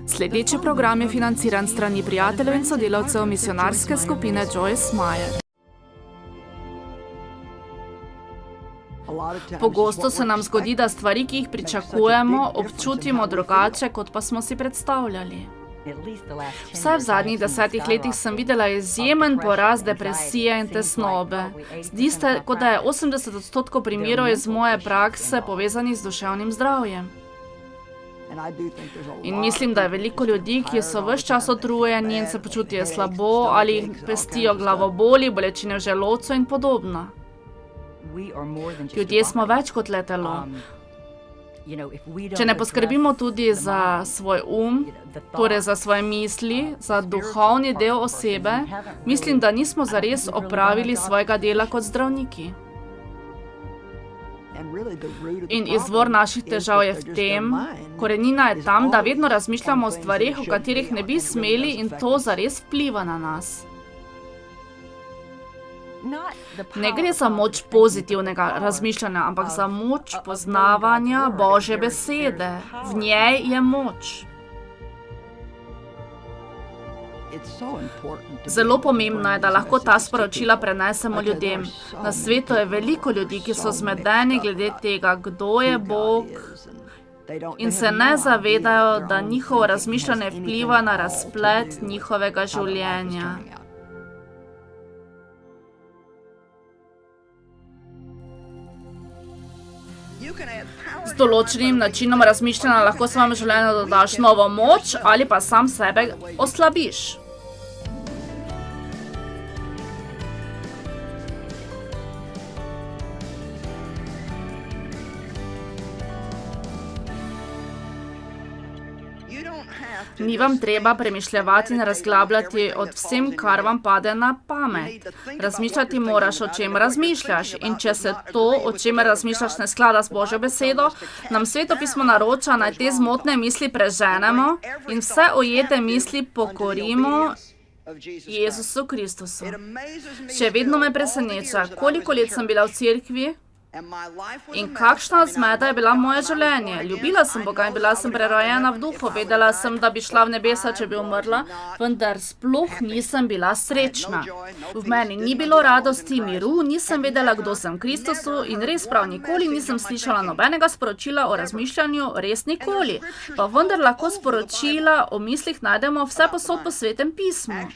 Sledeči program je financiran strani prijateljev in sodelavcev misionarske skupine Joyce Meyer. Pogosto se nam zgodi, da stvari, ki jih pričakujemo, občutimo drugače, kot pa smo si predstavljali. Vsaj v zadnjih 10 letih sem videla izjemen porast depresije in tesnobe. Zdi se, kot da je 80% primerov iz moje prakse povezanih z duševnim zdravjem. In mislim, da je veliko ljudi, ki so ves čas utrujeni in se počutijo slabo ali jih pestijo glavoboli, bolečine v želodcu in podobno. Ljudje smo več kot le telo. Če ne poskrbimo tudi za svoj torej za svoje misli, za duhovni del osebe, mislim, da nismo zares opravili svojega dela kot zdravniki. In izvor naših težav je v tem, korenina je tam, da vedno razmišljamo o stvarih, o katerih ne bi smeli, in to zares vpliva na nas. Ne gre za moč pozitivnega razmišljanja, ampak za moč poznavanja Božje besede. V njej je moč. Zelo pomembno je, da lahko ta sporočila prenesemo ljudem. Na svetu je veliko ljudi, ki so zmedeni glede tega, kdo je Bog, in se ne zavedajo, da njihovo razmišljanje vpliva na razplet njihovega življenja. Z določenim načinom razmišljanja lahko svojemu življenju dodaš novo moč ali pa sam sebe oslabiš. Ni vam treba premišljevati in razglabljati od vsem, kar vam pade na pamet. Razmišljati moraš, o čem razmišljaš, in če se to, o čemer razmišljaš, ne sklada s Božjo besedo, nam Svetopismo naroča, naj te zmotne misli preženemo in vse ujete misli pokorimo Jezusu Kristusu. Še vedno me preseneča, koliko let sem bila v cerkvi in kakšna zmeda je bila moje življenje. Ljubila sem Boga in bila sem prerojena v duhu. Vedela sem, da bi šla v nebesa, če bi umrla, vendar sploh nisem bila srečna. V meni ni bilo radosti, miru, nisem vedela, kdo sem v Kristusu in res prav nikoli nisem slišala nobenega sporočila o razmišljanju, res nikoli. Pa vendar lahko sporočila o mislih najdemo vse posod po Svetem pismu.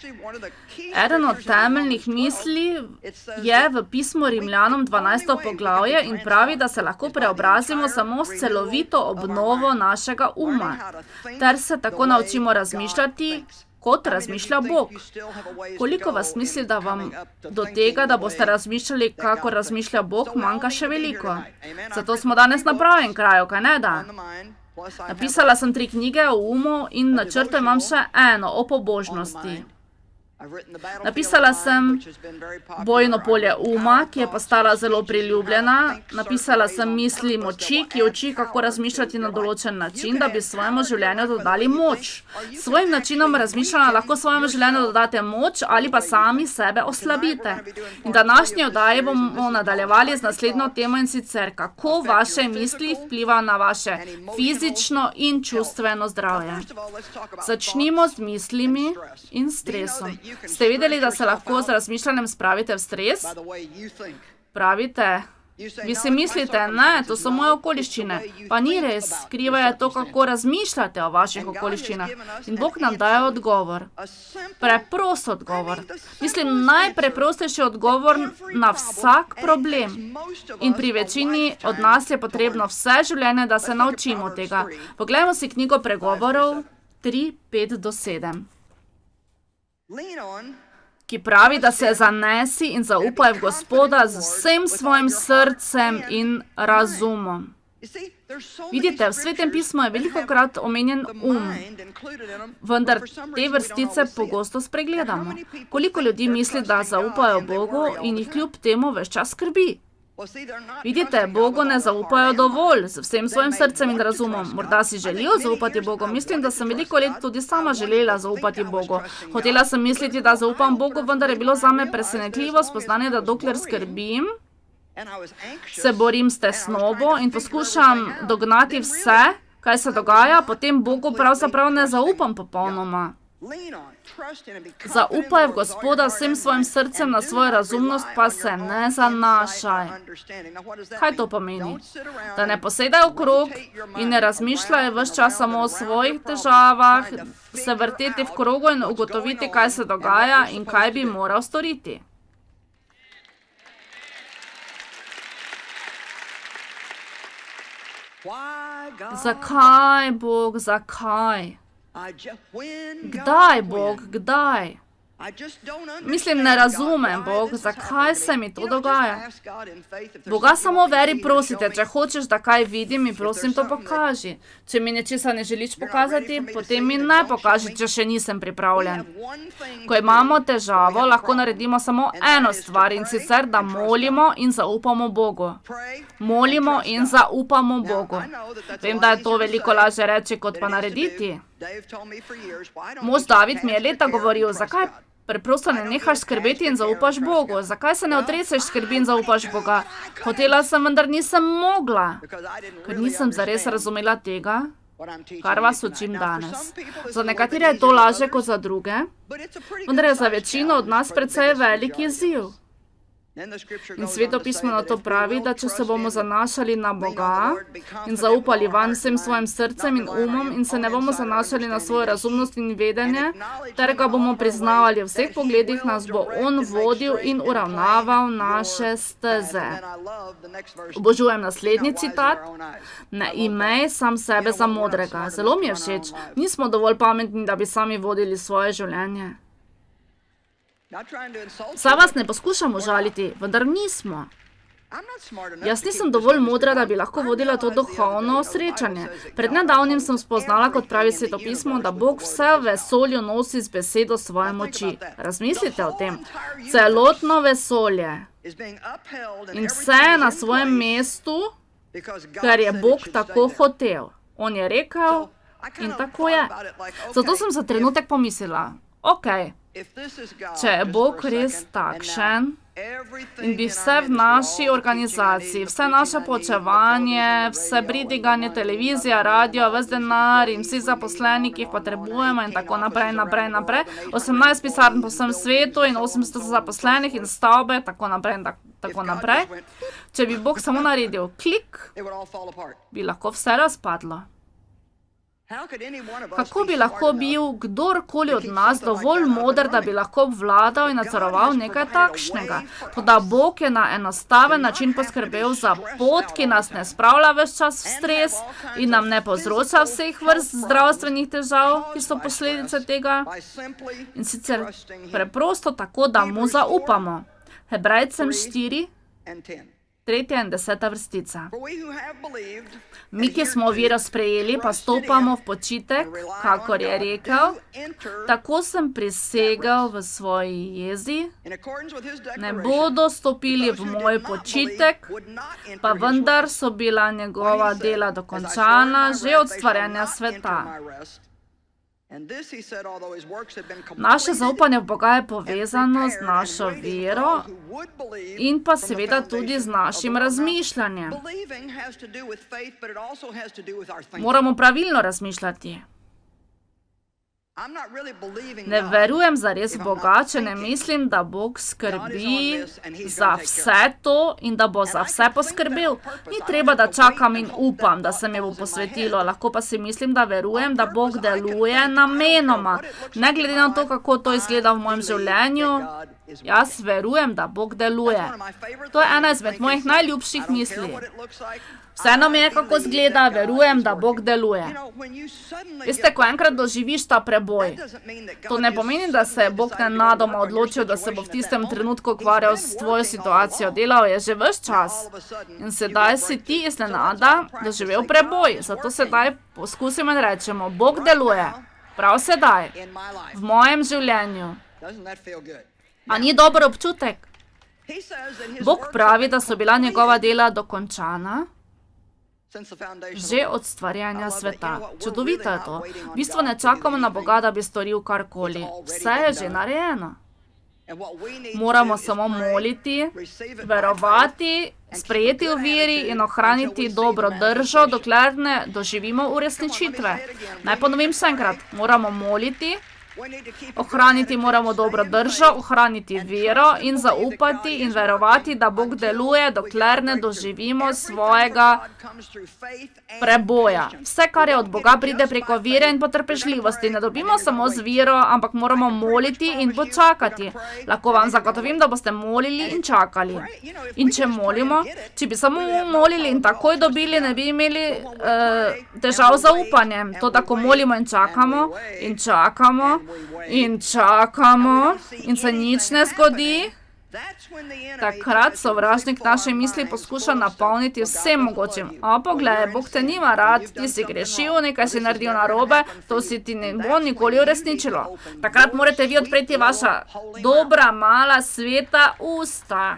Eden od temeljnih misli je v pismu Rimljanom 12. poglavje in pravi, da se lahko preobrazimo samo s celovito obnovo našega uma, ter se tako naučimo razmišljati, kot razmišlja Bog. Koliko vas misli, da vam do tega, da boste razmišljali, kako razmišlja Bog, manjka še veliko? Zato smo danes na pravem kraju, kaj ne da? Napisala sem 3 knjige o umu in načrto imam še eno o pobožnosti. Napisala sem Bojno polje uma, ki je postala zelo priljubljena. Napisala sem Misli moči, ki uči, kako razmišljati na določen način, da bi svojemu življenju dodali moč. S svojim načinom razmišljanja lahko svojemu življenju dodate moč ali pa sami sebe oslabite. In današnji oddaji bomo nadaljevali z naslednjo temo, in sicer, kako vaše misli vplivajo na vaše fizično in čustveno zdravje. Začnimo z mislimi in stresom. Ste vedeli, da se lahko z razmišljanjem spravite v stres? Pravite, vi si mislite, ne, to so moje okoliščine. Pa ni res, krivo je to, kako razmišljate o vaših okoliščinah. In Bog nam daje odgovor. Preprost odgovor. Mislim, najpreprostejši odgovor na vsak problem. In pri večini od nas je potrebno vse življenje, da se naučimo tega. Poglejmo si knjigo Pregovorov 3:5-7. Ki pravi, da se zanesi in zaupaj v Gospoda z vsem svojim srcem in razumom. Vidite, v Svetem pismu je velikokrat omenjen vendar te vrstice pogosto spregledamo. Koliko ljudi misli, da zaupajo Bogu in jih kljub temu ves čas skrbi? Vidite, Bogu ne zaupajo dovolj, z vsem svojim srcem in razumom. Morda si želijo zaupati Bogu. Mislim, da sem veliko let tudi sama želela zaupati Bogu. Hotela sem misliti, da zaupam Bogu, vendar je bilo zame presenetljivo spoznanje, da dokler skrbim, se borim s tesnobo in poskušam dognati vse, kaj se dogaja, potem Bogu pravzaprav ne zaupam popolnoma. Zaupaj v Gospoda vsem svojim srcem, na svojo razumnost pa se ne zanašaj. Kaj to pomeni? Da ne posedaj okrog in ne razmišljaj ves čas samo o svojih težavah, se vrteti v krogu in ugotoviti, kaj se dogaja in kaj bi moral storiti. Zakaj, Bog, zakaj? Kdaj, Bog, kdaj? Mislim, ne razumem, Bog, zakaj se mi to dogaja. Boga samo veri prosite, če hočeš, da kaj vidim, mi prosim to pokaži. Če mi nečesa ne želiš pokazati, potem mi ne pokaži, če še nisem pripravljen. Ko imamo težavo, lahko naredimo samo eno stvar in sicer, da molimo in zaupamo Bogu. Molimo in zaupamo Bogu. Vem, da je to veliko lažje reči, kot pa narediti. Mož David mi je leta govoril, zakaj preprosto ne nehaš skrbeti in zaupaš Bogu? Zakaj se ne otreseš skrbi in zaupaš Boga? Hotela sem, vendar nisem mogla, ker nisem zares razumela tega, kar vas učim danes. Za nekatere je to lažje kot za druge, vendar je za večino od nas precej velik izziv. In Sveto pismo na to pravi, da če se bomo zanašali na Boga in zaupali vanj vsem svojim srcem in umom in se ne bomo zanašali na svojo razumnost in vedenje, ter ga bomo priznavali v vseh pogledih, nas bo On vodil in uravnaval naše steze. Obožujem naslednji citat. Ne imej sam sebe za modrega. Zelo mi je všeč. Nismo dovolj pametni, da bi sami vodili svoje življenje. Saj vas ne poskušamo žaliti, vendar nismo. Jaz nisem dovolj modra, da bi lahko vodila to duhovno srečanje. Pred nedavnim sem spoznala, kot pravi Sveto pismo, da Bog vse v vesolju nosi z besedo svoje moči. Razmislite o tem. Celotno vesolje in vse je na svojem mestu, ker je Bog tako hotel. On je rekel in tako je. Zato sem za trenutek pomislila, okej, če je Bog res takšen in bi vse v naši organizaciji, vse naše poučevanje, vse bridiganje, televizija, radio, ves denar in vsi zaposleni, ki jih potrebujemo in tako naprej, 18 pisarn po vsem svetu in 800 zaposlenih in stavbe, tako naprej. Če bi Bog samo naredil klik, bi lahko vse razpadlo. Kako bi lahko bil kdorkoli od nas dovolj moder, da bi lahko obvladal in nadzoroval nekaj takšnega? Toda Bog je na enostaven način poskrbel za pot, ki nas ne spravlja ves čas v stres in nam ne povzroča vseh vrst zdravstvenih težav, ki so posledice tega. In sicer preprosto tako, da mu zaupamo. Hebrejcem 4, 3. in 10. vrstica. Mi, ki smo vero sprejeli, pa stopamo v počitek, kakor je rekel, tako sem prisegel v svoji jezi, ne bodo stopili v moj počitek, pa vendar so bila njegova dela dokončana že od stvarjanja sveta. Naše zaupanje v Boga je povezano z našo vero in pa seveda tudi z našim razmišljanjem. Moramo pravilno razmišljati. Ne verujem zares v Boga, če ne mislim, da Bog skrbi za vse to in da bo za vse poskrbel. Ni treba, da čakam in upam, da se mi bo posvetilo, lahko pa si mislim, da verujem, da Bog deluje namenoma. Ne glede na to, kako to izgleda v mojem življenju, jaz verujem, da Bog deluje. To je ena izmed mojih najljubših misli. Vseeno mi je, kako izgleda, verujem, da Bog deluje. Veste, ko enkrat doživiš ta preboj, to ne pomeni, da se je Bog nenadoma odločil, da se bo v tistem trenutku ukvarjal s tvojo situacijo. Delal je že ves čas. In sedaj si ti iznenada doživel preboj. Zato sedaj poskusimo in rečemo, Bog deluje. Prav sedaj. V mojem življenju. A ni dober občutek? Bog pravi, da so bila njegova dela dokončana že od stvarjanja sveta. Čudovito je to. V bistvu ne čakamo na Boga, da bi storil karkoli. Vse je že narejeno. Moramo samo moliti, verovati sprejeti v veri in ohraniti dobro držo, dokler ne doživimo uresničitve. Naj ponovim še enkrat, moramo moliti, ohraniti moramo dobro držo, ohraniti vero in zaupati in verovati, da Bog deluje, dokler ne doživimo svojega preboja. Vse, kar je od Boga, pride preko vere in potrpežljivosti. Ne dobimo samo z vero, ampak moramo moliti in počakati. Lahko vam zagotovim, da boste molili in čakali. In če molimo, če bi samo molili in takoj dobili, ne bi imeli težav z zaupanjem. To tako molimo in čakamo in čakamo in čakamo in se nič ne zgodi. Takrat sovražnik naše misli poskuša napolniti vsem mogočim. O, poglej, Bog te nima rad, ti si grešil, nekaj si naredil narobe, to si ti ne bo nikoli uresničilo. Takrat morate vi odpreti vaša dobra, mala, sveta usta.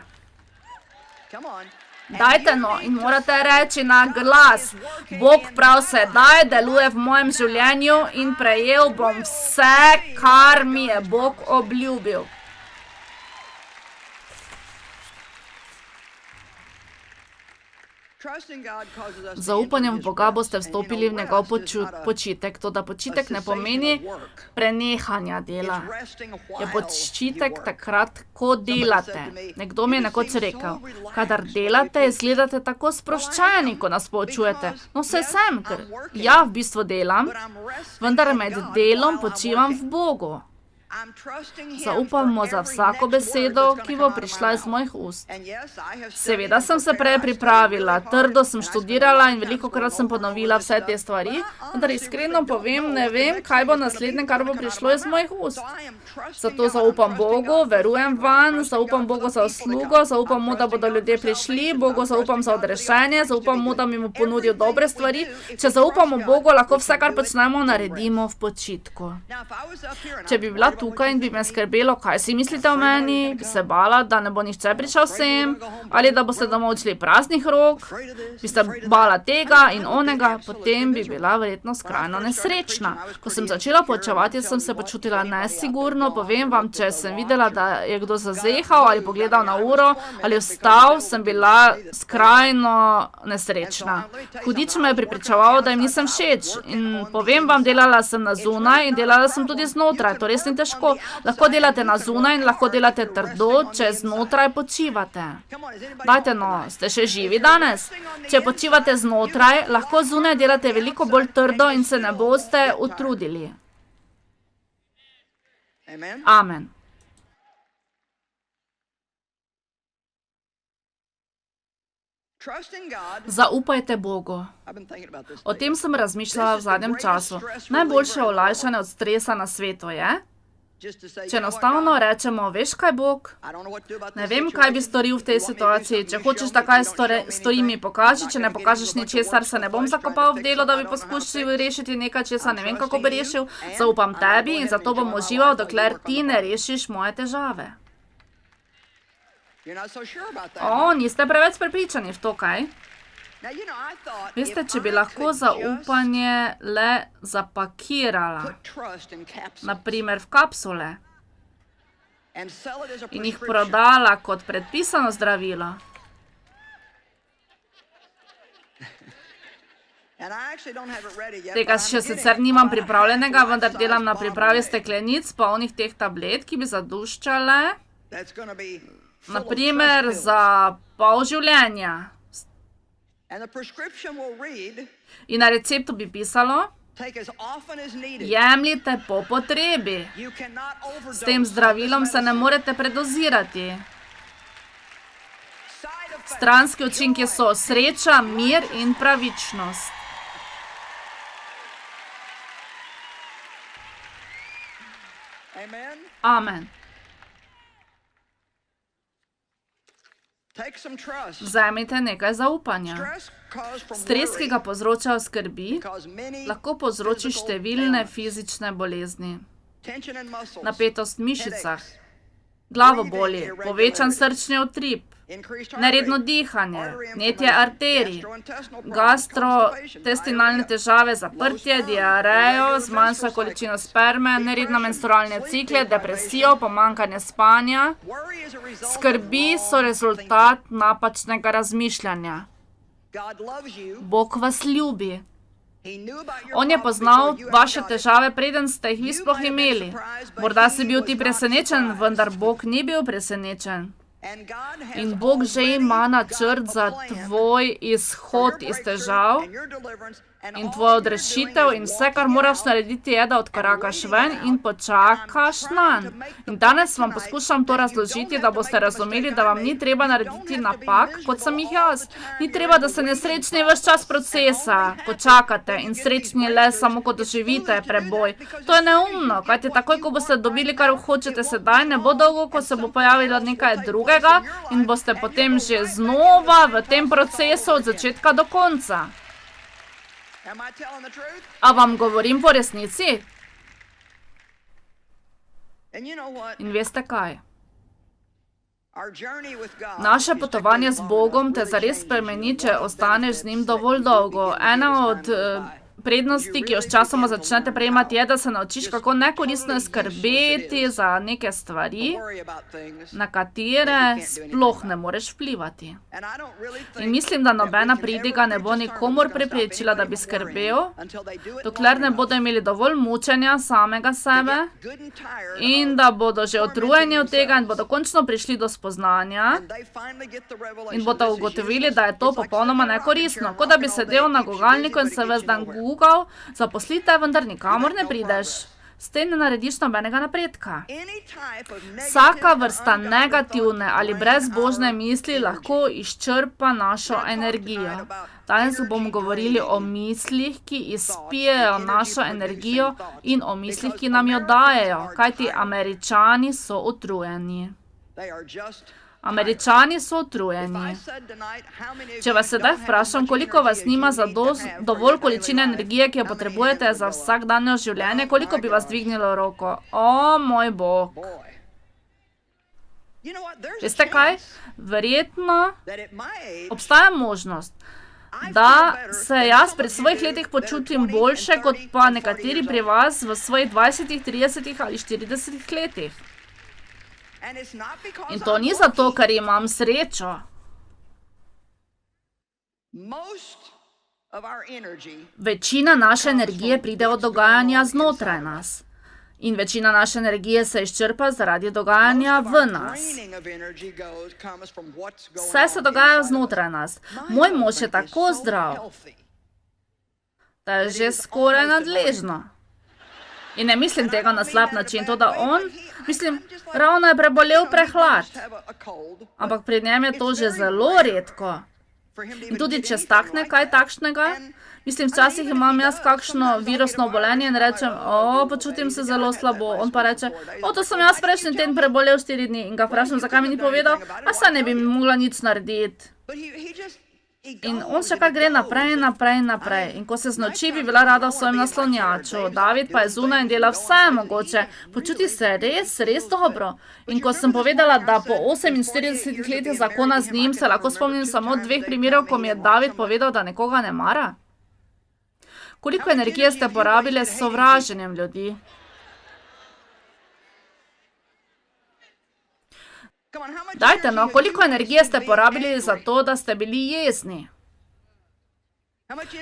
Dajte no in morate reči na glas, Bog prav sedaj deluje v mojem življenju in prejel bom vse, kar mi je Bog obljubil. Zaupanjem v Boga boste vstopili v njegov počitek. Toda počitek ne pomeni prenehanja dela. Je počitek takrat, ko delate. Nekdo mi je nekoč rekel, kadar delate, izgledate tako sproščeni, ko nas poučujete. No, saj sem, ker ja v bistvu delam, vendar med delom počivam v Bogu. Zaupamo za vsako besedo, ki bo prišla iz mojih ust. Seveda sem se prej pripravila, trdo sem študirala in velikokrat sem ponovila vse te stvari, vendar iskreno povem, ne vem, kaj bo naslednje, kar bo prišlo iz mojih ust. Zato zaupam Bogu, verujem vanj, zaupam Bogu za uslugo, zaupam mu, da bodo ljudje prišli, Bogu zaupam za odrešenje, zaupam mu, da mi bo ponudil dobre stvari. Če zaupamo Bogu, lahko vse, kar počnemo, naredimo v počitku. Če bi bila tukaj in bi me skrbelo, kaj si mislite o meni, bi se bala, da ne bo nihče prišel sem, ali da boste domov odšli praznih rok, bi se bala tega in onega, potem bi bila verjetno skrajno nesrečna. Ko sem začela poučevati, sem se počutila nesigurno, povem vam, če sem videla, da je kdo zazehal ali pogledal na uro ali vstal, sem bila skrajno nesrečna. Hudič me je prepričeval, da jim nisem všeč in povem vam, delala sem na zunaj in delala sem tudi znotraj, to res ni težko. Lahko delate na zunaj in lahko delate trdo, če znotraj počivate. Dajte no, ste še živi danes? Če počivate znotraj, lahko zunaj delate veliko bolj trdo in se ne boste utrudili. Amen. Zaupajte Bogu. O tem sem razmišljala v zadnjem času. Najboljše olajšanje od stresa na svetu je, če enostavno rečemo, veš kaj, Bog? Ne vem, kaj bi storil v tej situaciji. Če hočeš, da kaj storim, mi pokaži. Če ne pokažeš ničesar, se ne bom zakopal v delo, da bi poskušal rešiti nekaj, česa ne vem, kako bi rešil. Zaupam tebi in zato bom užival, dokler ti ne rešiš moje težave. O, niste preveč prepričani v to, kaj? Veste, če bi lahko zaupanje le zapakirala, naprimer v kapsule, in jih prodala kot predpisano zdravilo. Tega še sicer nimam pripravljenega, vendar delam na pripravi steklenic, polnih teh tablet, ki bi zaduščale, naprimer za pol življenja. In na receptu bi pisalo, jemljite po potrebi. S tem zdravilom se ne morete predozirati. Stranski učinki so sreča, mir in pravičnost. Amen. Vzemite nekaj zaupanja. Stres, ki ga povzročajo skrbi, lahko povzroči številne fizične bolezni. Napetost v mišicah, glavoboli, povečan srčni utrip, neredno dihanje, vnetje arterij, gastrointestinalne težave, zaprtje, diarejo, zmanjša količino sperme, neredne menstrualne cikle, depresijo, pomanjkanje spanja. Skrbi so rezultat napačnega razmišljanja. Bog vas ljubi. On je poznal vaše težave, preden ste jih vi sploh imeli. Morda si bil ti presenečen, vendar Bog ni bil presenečen. In Bog že ima načrt za tvoj izhod iz težav in tvojo odrešitev in vse, kar moraš narediti, je, da odkorakaš ven in počakaš nanj. In danes vam poskušam to razložiti, da boste razumeli, da vam ni treba narediti napak, kot sem jih jaz. Ni treba, da ste nesrečni ves čas procesa, ko čakate in srečni le samo, ko doživite preboj. To je neumno, kajti takoj, ko boste dobili, kar hočete sedaj, ne bo dolgo, ko se bo pojavilo nekaj drugega in boste potem že znova v tem procesu od začetka do konca. A vam govorim po resnici? In veste kaj? Naše potovanje z Bogom te zares spremeni, če ostaneš z njim dovolj dolgo. Ena od prednosti, ki jo sčasoma začnete prejemati, je, da se naučiš, kako nekoristno skrbeti za neke stvari, na katere sploh ne moreš vplivati. In mislim, da nobena pridiga ne bo nikomur preprečila, da bi skrbel, dokler ne bodo imeli dovolj mučenja samega sebe in da bodo že utrujeni od tega in bodo končno prišli do spoznanja in bodo ugotovili, da je to popolnoma nekoristno. Kot da bi sedel na gugalniku in se ves dan zaposlite, vendar nikamor ne prideš. S tem ne narediš nobenega napredka. Vsaka vrsta negativne ali brezbožne misli lahko izčrpa našo energijo. Danes bomo govorili o mislih, ki izpijejo našo energijo in o mislih, ki nam jo dajejo, kajti Američani so utrujeni. Američani so utrujeni. Če vas sedaj vprašam, koliko vas nima dovolj količine energije, ki jo potrebujete za vsakdanje življenje, koliko bi vas dvignilo roko? O, moj Bog. Veste kaj? Verjetno obstaja možnost, da se jaz pri svojih letih počutim boljše, kot pa nekateri pri vas v svojih 20, 30 ali 40 letih. In to ni zato, ker imam srečo. Večina naše energije pride od dogajanja znotraj nas. In večina naše energije se izčrpa zaradi dogajanja v nas. Vse se dogaja znotraj nas. Moj mož je tako zdrav, da je že skoraj nadležno. In ne mislim tega na slab način, to da on, ravno je prebolel prehlad. Ampak pri njem je to že zelo redko. In tudi če stakne kaj takšnega, včasih imam jaz kakšno virusno obolenje in rečem, počutim se zelo slabo. On pa reče, to sem jaz prejšnji teden prebolel 4 dni. In ga vprašam, zakaj mi ni povedal, saj ne bi mogla nič narediti. In on še kar gre naprej. In ko se znoči, bi bila rada v svojem naslonjaču. David pa je zunaj in dela vse mogoče. Počuti se res dobro. In ko sem povedala, da po 48 letih zakona z njim, se lahko spomnim samo 2 primerov, ko mi je David povedal, da nekoga ne mara. Koliko energije ste porabili s sovraženjem ljudi? Dajte, koliko energije ste porabili za to, da ste bili jezni?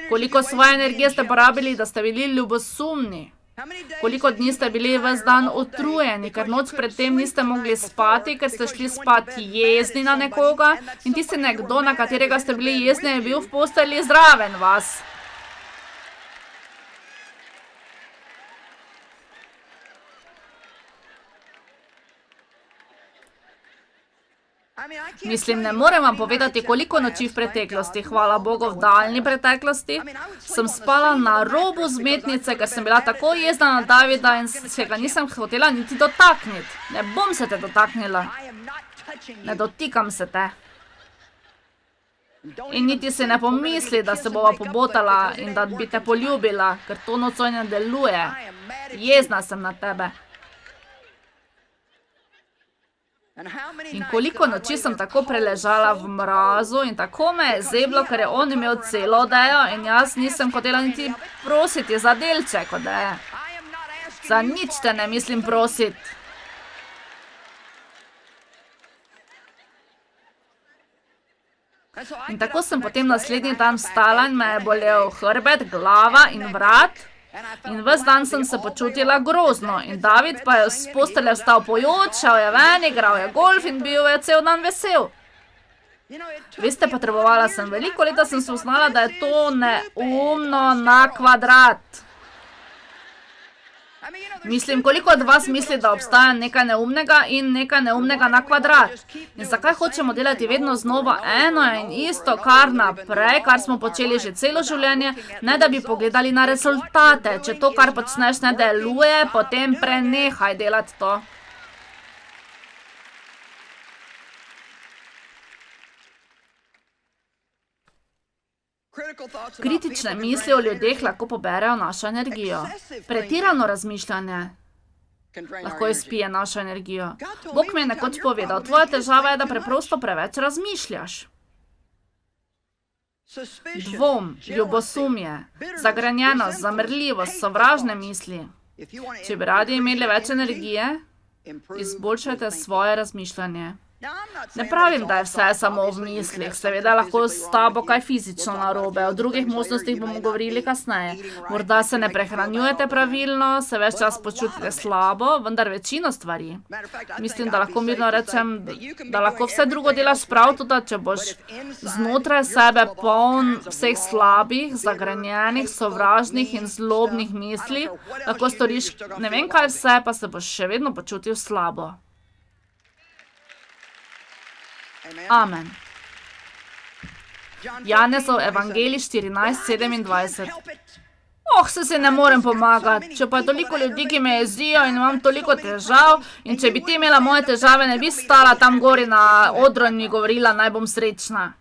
Koliko svoje energije ste porabili, da ste bili ljubosumni? Koliko dni ste bili ves dan utrujeni, ker noč predtem niste mogli spati, ker ste šli spati jezni na nekoga in tisti nekdo, na katerega ste bili jezni, je bil v postelji zraven vas. Ne morem vam povedati, koliko noči v preteklosti, hvala Bogu v daljni preteklosti, sem spala na robu vzmetnice, ker sem bila tako jezna na Davida in se ga nisem hotela niti dotakniti. Ne bom se te dotaknila. Ne dotikam se te. In niti si ne pomisli, da se bova pobotala in da bi te poljubila, ker to nocoj ne deluje. Jezna sem na tebe. In koliko noči sem tako preležala v mrazu in tako me je zeblo, ker je on imel celo odejo in jaz nisem hotela niti prositi za delček odeje. Za nič te ne mislim prositi. In tako sem potem naslednji dan vstala in me je bolel hrbet, glava in vrat. In ves dan sem se počutila grozno. In David pa je z postelje vstal pojoč, šel je ven, igral je golf in bil je cel dan vesel. Veste, potrebovala sem veliko leta, sem spoznala, da je to neumno na kvadrat. Mislim, koliko od vas misli, da obstaja nekaj neumnega in nekaj neumnega na kvadrat? In zakaj hočemo delati vedno znova eno in isto, kar naprej, kar smo počeli že celo življenje, ne da bi pogledali na rezultate? Če to, kar počneš, ne deluje, potem prenehaj delati to. Kritične misli o ljudeh lahko poberejo našo energijo. Pretirano razmišljanje lahko izpije našo energijo. Bog mi je nekoč povedal, tvoja težava je, da preprosto preveč razmišljaš. Dvom, ljubosumje, zagrenjenost, zamrljivost, sovražne misli. Če bi radi imeli več energije, izboljšajte svoje razmišljanje. Ne pravim, da je vse samo v mislih, seveda lahko s tabo kaj fizično narobe, o drugih možnostih bomo govorili kasneje. Morda se ne prehranjujete pravilno, se ves čas počutite slabo, vendar večino stvari. Mislim, da lahko mirno rečem, da lahko vse drugo delaš prav, tudi če boš znotraj sebe poln vseh slabih, zagrenjenih, sovražnih in zlobnih misli, lahko storiš ne vem kaj vse, pa se boš še vedno počutil slabo. Amen. Janezov evangelij 14:27. Se ne morem pomagati. Če pa je toliko ljudi, ki me jezijo in imam toliko težav, in če bi ti imela moje težave, ne bi stala tam gori na odru in mi govorila, naj bom srečna.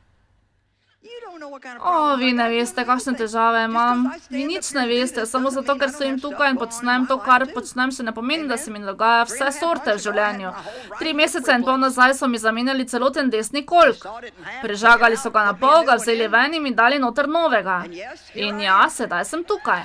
Vi ne veste, kakšne težave imam. Vi nič ne veste, samo zato, ker sem tukaj in počnem to, kar počnem, še ne pomeni, da se mi dogaja vse sorte v življenju. 3 mesece in pol nazaj so mi zamenjali celoten desni kolk. Prežagali so ga na pol, ga vzeli ven in mi dali noter novega. In ja, sedaj sem tukaj.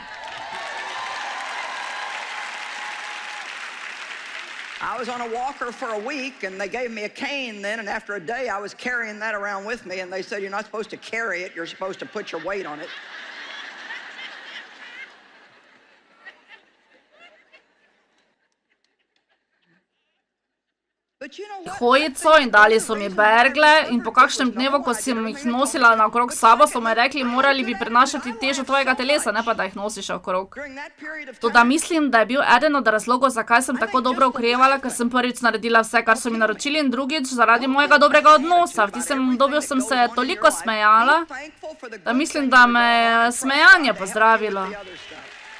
I was on a walker for a week and they gave me a cane then, and after a day I was carrying that around with me, and they said you're not supposed to carry it, you're supposed to put your weight on it. Hojico in dali so mi bergle in po kakšnem dnevu, ko sem jih nosila naokrog sabo, so mi rekli, morali bi prenašati težo tvojega telesa, ne pa da jih nosiš okrog. Toda mislim, da je bil eden od razlogov, zakaj sem tako dobro okrevala, ker sem prvič naredila vse, kar so mi naročili, in drugič zaradi mojega dobrega odnosa. V tistem obdobju sem se toliko smejala, da mislim, da me je smejanje pozdravilo.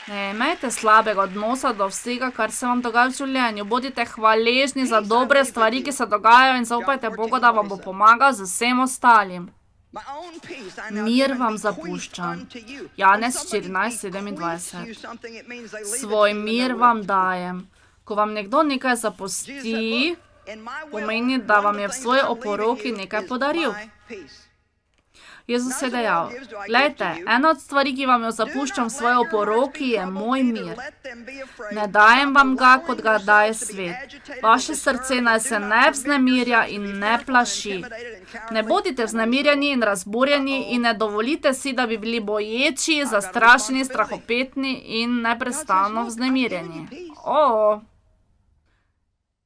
Ne imejte slabega odnosa do vsega, kar se vam dogaja v življenju. Bodite hvaležni za dobre stvari, ki se dogajajo, in zaupajte Bogu, da vam bo pomagal z vsem ostalim. Mir vam zapuščam. Janez 14:27. Svoj mir vam dajem. Ko vam nekdo nekaj zapusti, pomeni, da vam je v svoji oporoki nekaj podaril. Jezus je dejal, glejte, ena od stvari, ki vam jo zapuščam v svoji oporoki, je moj mir. Ne dajem vam ga, kot ga daje svet. Vaše srce naj se ne vznemirja in ne plaši. Ne bodite vznemirjeni in razburjeni in ne dovolite si, da bi bili boječi, zastrašeni, strahopetni in neprestano vznemirjeni.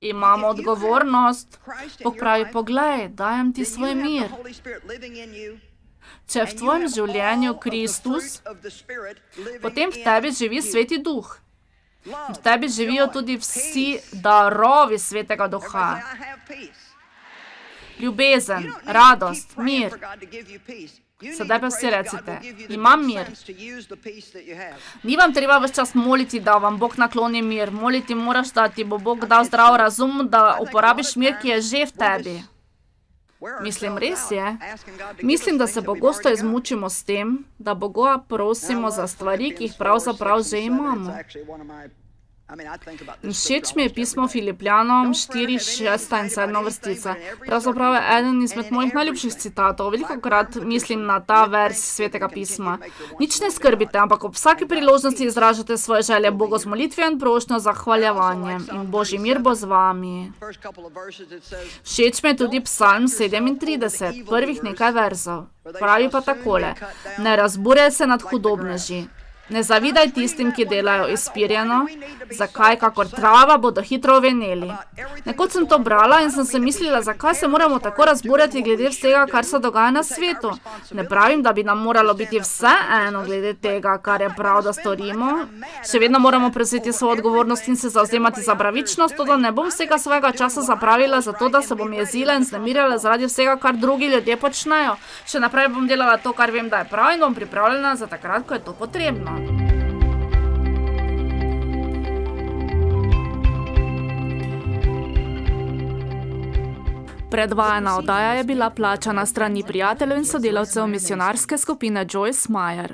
Imamo odgovornost. Bog pravi, poglej, dajem ti svoj mir. Če je v tvojem življenju Kristus, potem v tebi živi Sveti Duh. V tebi živijo tudi vsi darovi Svetega Duha. Ljubezen, radost, mir. Sedaj pa vsi recite, imam mir. Ni vam treba ves čas moliti, da vam Bog nakloni mir. Moliti moraš, da ti bo Bog dal zdrav razum, da uporabiš mir, ki je že v tebi. Mislim, res je. Mislim, da se pogosto izmučimo s tem, da Boga prosimo za stvari, ki jih pravzaprav že imamo. Všeč mi je pismo Filipljanom 4, 6 in 7 vrstica. Pravzaprav je eden izmed mojih najljubših citatov. Velikokrat mislim na ta vers svetega pisma. Nič ne skrbite, ampak ob vsaki priložnosti izražate svoje želje Bogu z molitvijo in prošnjo za hvaljevanjem. In Božji mir bo z vami. Všeč mi je tudi Psalm 37, prvih nekaj verzov. Pravi pa takole: ne razburjaj se nad hudobneži. Ne zavidaj tistim, ki delajo izpirjeno, zakaj, kakor trava, bodo hitro oveneli. Nekoč sem to brala in sem se mislila, zakaj se moramo tako razburjati glede vsega, kar se dogaja na svetu. Ne pravim, da bi nam moralo biti vse eno glede tega, kar je prav, da storimo. Še vedno moramo prevzeti svojo odgovornost in se zavzemati za pravičnost, toda ne bom vsega svojega časa zapravila za to, da se bom jezila in vznemirjala zaradi vsega, kar drugi ljudje počnejo. Še naprej bom delala to, kar vem, da je prav, in bom pripravljena za takrat, ko je to potrebno. Predvajana oddaja je bila plačana s strani prijateljev in sodelavcev misionarske skupine Joyce Meyer.